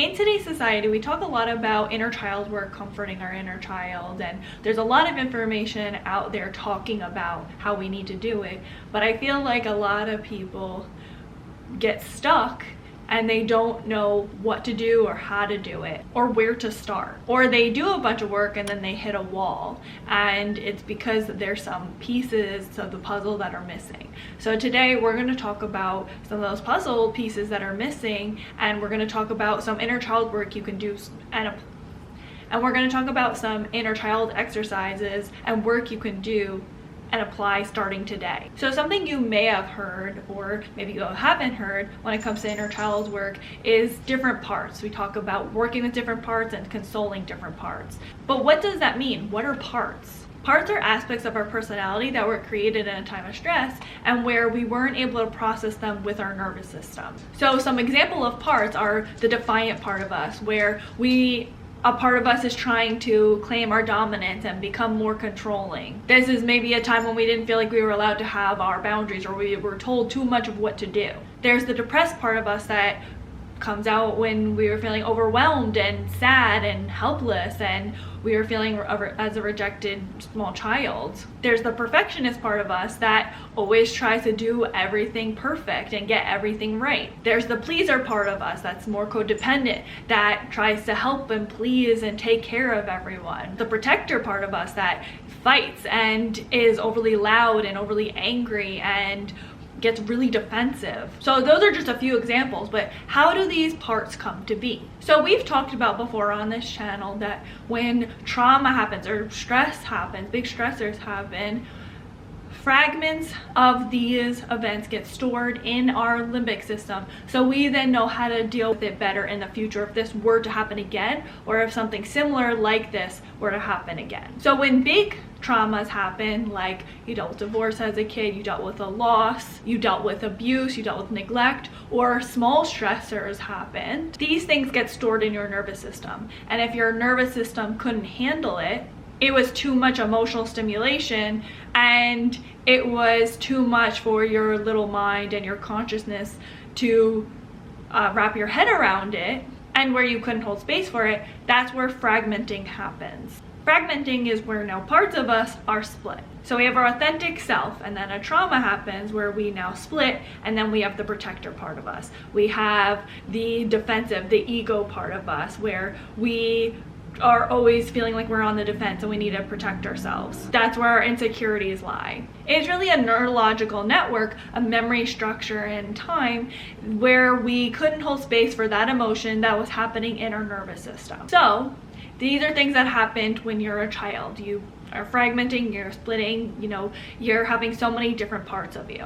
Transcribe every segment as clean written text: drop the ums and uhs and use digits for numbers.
In today's society, we talk a lot about inner child work, comforting our inner child, and there's a lot of information out there talking about how we need to do it, but I feel like a lot of people get stuck and they don't know what to do or how to do it or where to start. Or they do a bunch of work and then they hit a wall, and it's because there's some pieces of the puzzle that are missing. So today we're going to talk about some of those puzzle pieces that are missing, and we're going to talk about some inner child work you can do, and we're going to talk about some inner child exercises and work you can do and apply starting today. So something you may have heard, or maybe you haven't heard, when it comes to inner child work is different parts. We talk about working with different parts and consoling different parts. But what does that mean? What are parts? Parts are aspects of our personality that were created in a time of stress and where we weren't able to process them with our nervous system. So some example of parts are the defiant part of us, where a part of us is trying to claim our dominance and become more controlling. This is maybe a time when we didn't feel like we were allowed to have our boundaries, or we were told too much of what to do. There's the depressed part of us that comes out when we were feeling overwhelmed and sad and helpless, and we were feeling as a rejected small child. There's the perfectionist part of us that always tries to do everything perfect and get everything right. There's the pleaser part of us that's more codependent, that tries to help and please and take care of everyone. The protector part of us that fights and is overly loud and overly angry and gets really defensive. So those are just a few examples, but how do these parts come to be? So we've talked about before on this channel that when trauma happens or stress happens, big stressors happen, fragments of these events get stored in our limbic system, so we then know how to deal with it better in the future if this were to happen again, or if something similar like this were to happen again. So when big traumas happen, like you dealt with divorce as a kid, you dealt with a loss, you dealt with abuse, you dealt with neglect, or small stressors happened, these things get stored in your nervous system. And if your nervous system couldn't handle it, it was too much emotional stimulation, and it was too much for your little mind and your consciousness to wrap your head around it, and where you couldn't hold space for it, that's where fragmenting happens. Fragmenting is where now parts of us are split. So we have our authentic self, and then a trauma happens where we now split, and then we have the protector part of us. We have the defensive, the ego part of us, where we are always feeling like we're on the defense and we need to protect ourselves. That's where our insecurities lie. It's really a neurological network, a memory structure and time where we couldn't hold space for that emotion that was happening in our nervous system. So these are things that happened when you're a child. You are fragmenting, you're splitting, you're having so many different parts of you.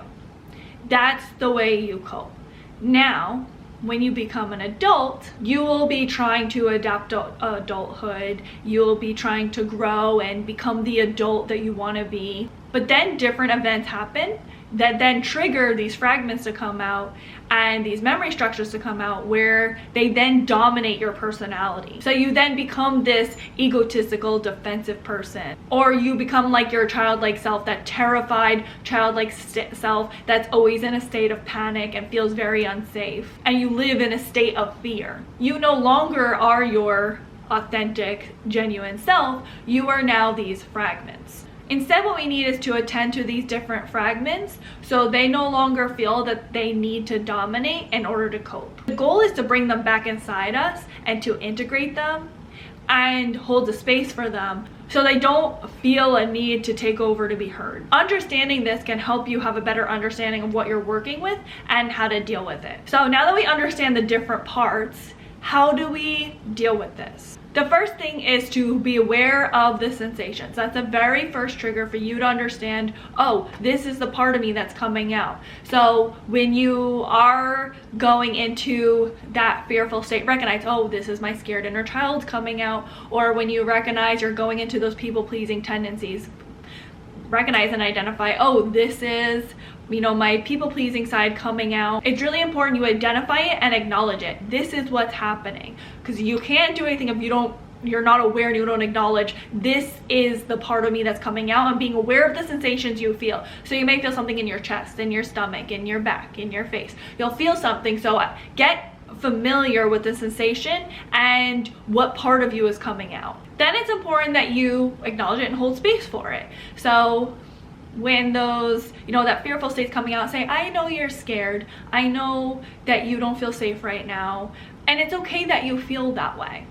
That's the way you cope. Now, when you become an adult, you will be trying to adapt adulthood. You'll be trying to grow and become the adult that you want to be. But then different events happen that then trigger these fragments to come out and these memory structures to come out, where they then dominate your personality. So you then become this egotistical, defensive person, or you become like your childlike self, that terrified childlike self that's always in a state of panic and feels very unsafe, and you live in a state of fear. You no longer are your authentic, genuine self. You are now these fragments. Instead, what we need is to attend to these different fragments so they no longer feel that they need to dominate in order to cope. The goal is to bring them back inside us and to integrate them and hold the space for them so they don't feel a need to take over to be heard. Understanding this can help you have a better understanding of what you're working with and how to deal with it. So now that we understand the different parts, how do we deal with this? The first thing is to be aware of the sensations. That's the very first trigger for you to understand, oh, this is the part of me that's coming out. So when you are going into that fearful state, recognize, oh, this is my scared inner child coming out. Or when you recognize you're going into those people-pleasing tendencies, recognize and identify, oh, this is my people-pleasing side coming out. It's really important you identify it and acknowledge it. This is what's happening, because you can't do anything if you're not aware and you don't acknowledge this is the part of me that's coming out, and being aware of the sensations you feel. So you may feel something in your chest, in your stomach, in your back, in your face. You'll feel something, so get familiar with the sensation and what part of you is coming out. Then it's important that you acknowledge it and hold space for it. So when those, that fearful state's coming out, say, I know you're scared. I know that you don't feel safe right now. And it's okay that you feel that way.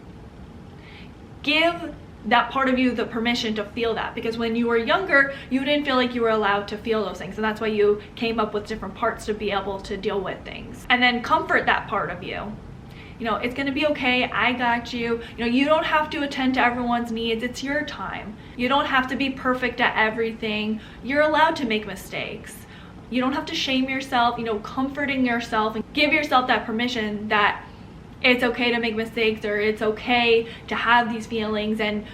Give that part of you the permission to feel that, because when you were younger, you didn't feel like you were allowed to feel those things, and that's why you came up with different parts to be able to deal with things. And then comfort that part of you. It's gonna be okay, I got you. You don't have to attend to everyone's needs, it's your time. You don't have to be perfect at everything. You're allowed to make mistakes. You don't have to shame yourself, comforting yourself and give yourself that permission that it's okay to make mistakes, or it's okay to have these feelings, and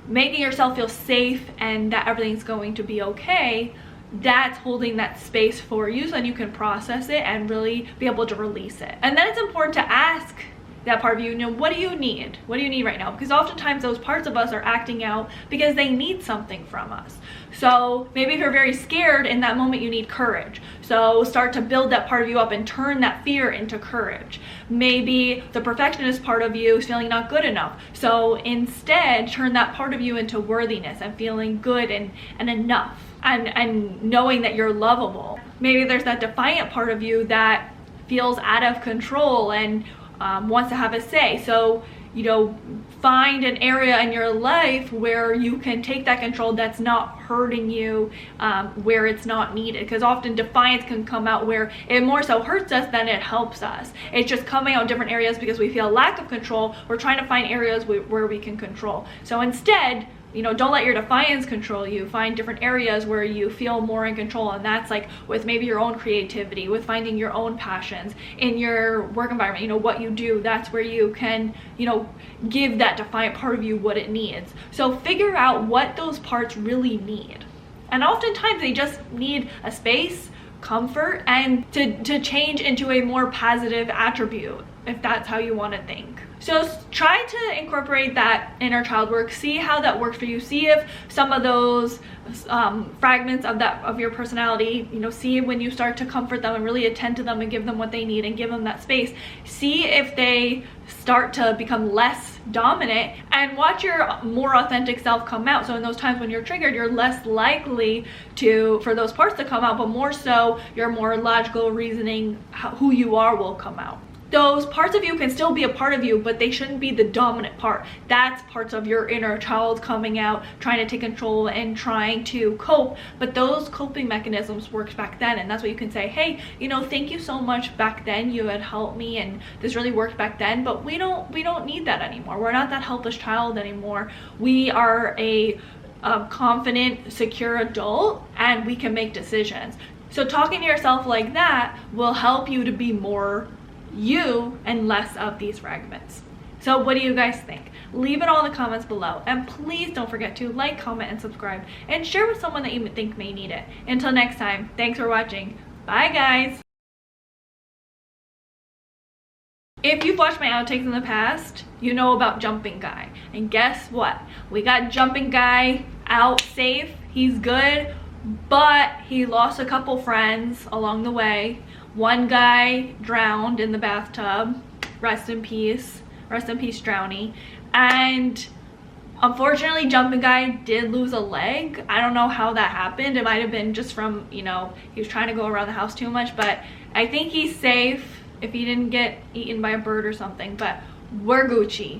making yourself feel safe and that everything's going to be okay. That's holding that space for you so that you can process it and really be able to release it. And then it's important to ask that part of you, what do you need? What do you need right now? Because oftentimes those parts of us are acting out because they need something from us. So maybe if you're very scared in that moment, you need courage. So start to build that part of you up and turn that fear into courage. Maybe the perfectionist part of you is feeling not good enough. So instead, turn that part of you into worthiness and feeling good and enough, and knowing that you're lovable. Maybe there's that defiant part of you that feels out of control and wants to have a say. So, find an area in your life where you can take that control that's not hurting you, where it's not needed. Because often defiance can come out where it more so hurts us than it helps us. It's just coming out in different areas because we feel a lack of control. We're trying to find areas where we can control. So instead, don't let your defiance control you. Find different areas where you feel more in control, and that's like with maybe your own creativity, with finding your own passions in your work environment. What you do, that's where you can, give that defiant part of you what it needs. So figure out what those parts really need. And oftentimes they just need a space, comfort, and to change into a more positive attribute, if that's how you want to think. So try to incorporate that inner child work. See how that works for you. See if some of those fragments of your personality, see when you start to comfort them and really attend to them and give them what they need and give them that space. See if they start to become less dominant, and watch your more authentic self come out. So in those times when you're triggered, you're less likely for those parts to come out, but more so your more logical reasoning, who you are, will come out. Those parts of you can still be a part of you, but they shouldn't be the dominant part. That's parts of your inner child coming out, trying to take control and trying to cope. But those coping mechanisms worked back then, and that's what you can say, hey, thank you so much back then. You had helped me, and this really worked back then. But we don't need that anymore. We're not that helpless child anymore. We are a confident, secure adult, and we can make decisions. So talking to yourself like that will help you to be more you and less of these fragments. So what do you guys think? Leave it all in the comments below, and please don't forget to like, comment, and subscribe, and share with someone that you think may need it. Until next time, thanks for watching. Bye guys. If you've watched my outtakes in the past, you know about Jumping Guy, and guess what? We got Jumping Guy out safe. He's good, but he lost a couple friends along the way. One guy drowned in the bathtub. Rest in peace. Rest in peace, Drowny. And unfortunately, Jumping Guy did lose a leg. I don't know how that happened. It might have been just from, he was trying to go around the house too much. But I think he's safe if he didn't get eaten by a bird or something. But we're Gucci.